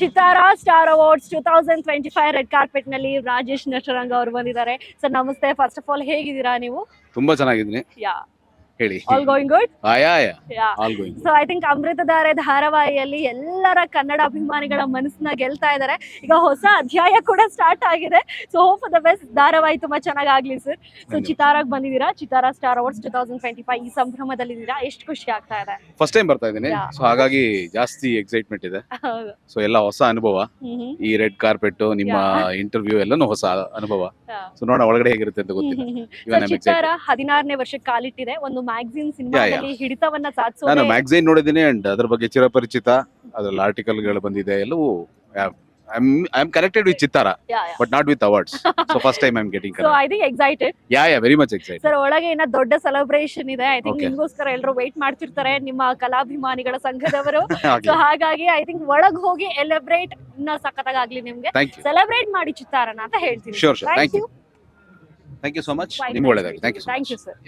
ಚಿತ್ತಾರ star awards 2025 red carpet ನಲ್ಲಿ ರಾಜೇಶ್ ನಟರಂಗ್ ಅವರು ಬಂದಿದ್ದಾರೆ. ಸರ್ ನಮಸ್ತೆ. ಫಸ್ಟ್ ಆಫ್ ಆಲ್ ಹೇಗಿದ್ದೀರಾ ನೀವು? ತುಂಬಾ ಚೆನ್ನಾಗಿದ್ದೀನಿ. ಯಾ, ಹೇಳಿ. All going good. Yeah all going. So I think Amruthadhaare ಧಾರಾವಾಹಿಯಲ್ಲಿ ಎಲ್ಲರ ಕನ್ನಡ ಅಭಿಮಾನಿಗಳ ಮನಸ್ಸನ್ನ ಗೆಲ್ತಾ ಇದ್ದಾರೆ. ಈಗ ಹೊಸ ಅಧ್ಯಾಯ ಕೂಡ ಸ್ಟಾರ್ಟ್ ಆಗಿದೆ. So hope for the best. ಧಾರಾವಾಹಿ ತುಂಬಾ ಚೆನ್ನಾಗಾಗ್ಲಿ ಸರ್. ಸೊ ಚಿತ್ತಾರಾಗ್ ಬಂದಿದ್ದೀರಾ, ಚಿತ್ತಾರ ಸ್ಟಾರ್ ಅವಾರ್ಡ್ಸ್ 2025 ಈ ಸಂಭ್ರಮದಲ್ಲಿದ್ದೀರಾ. ಎಷ್ಟು ಖುಷಿ ಆಗ್ತಾ ಇದೆ? ಫಸ್ಟ್ ಟೈಮ್ ಬರ್ತಾ ಇದ್ದೀನಿ, ಸೊ ಹಾಗಾಗಿ ಜಾಸ್ತಿ ಎಕ್ಸೈಟ್ಮೆಂಟ್ ಇದೆ. ಹೌದು. ಸೊ ಎಲ್ಲ ಹೊಸ ಅನುಭವ. ಈ ರೆಡ್ ಕಾರ್ಪೆಟ್, ನಿಮ್ಮ ಇಂಟರ್ವ್ಯೂ ಎಲ್ಲಾನು ಹೊಸ ಅನುಭವ. ಸೊ ನೋಡೋಣ ಒಳಗಡೆ ಹೇಗಿರುತ್ತೆ ಅಂತ ಗೊತ್ತಿಲ್ಲ. ಚಿತ್ತಾರ 16ನೇ ವರ್ಷಕ್ಕೆ ಕಾಲಿಟ್ಟಿದೆ. ಒಂದು ಮ್ಯಾಗಝಿನ್ ಸಿನಿಮಾದಲ್ಲಿ ಹಿಡಿತವನ್ನ ಸಾಧಿಸೋದು. ನಾನು ಮ್ಯಾಗಝೈನ್ ನೋಡಿದ್ದೀನಿ ಅಂಡ್ ಅದ್ರ ಬಗ್ಗೆ ಚಿರಪರಿಚಿತ. ಅದ್ರಲ್ಲಿ ಆರ್ಟಿಕಲ್ಗಳು ಬಂದಿದೆ ಎಲ್ಲವೂ. ಐ ಆಮ್ ಕನೆಕ್ಟೆಡ್ ವಿತ್ ಚಿತ್ತಾರ but not with awards. So first time I am getting. So I think excited. Yeah very much excited. Sir ಒಳಗೆ ಇನ್ನ ದೊಡ್ಡ ಸೆಲೆಬ್ರೇಷನ್ ಇದೆ. I think Okay. ನಿಮ್ಗೋಸ್ಕರ ಎಲ್ಲರೂ ವೇಟ್ ಮಾಡ್ತಿರ್ತಾರೆ, ನಿಮ್ಮ ಕಲಾಭಿಮಾನಿಗಳ ಸಂಘದವರು. ಆಗ್ಲಿ. ಸೊ ಹಾಗಾಗಿ ಐ ಥಿಂಕ್ ಒಳಗ್ ಹೋಗಿ ಎಲೆಬ್ರೇಟ್ ಇನ್ನ ಸಖತ್ತಾಗ್ಲಿ ನಿಮ್ಗೆ. Thank you. ಸೆಲೆಬ್ರೇಟ್ ಮಾಡಿ ಚಿತ್ತಾರನ ಅಂತ ಹೇಳ್ತೀನಿ. Sure. Thank you. Thank you so much. ನಿಮ್ಗೆ ಒಳ್ಳೆದಾಗಿ. Thank you. Thank you sir.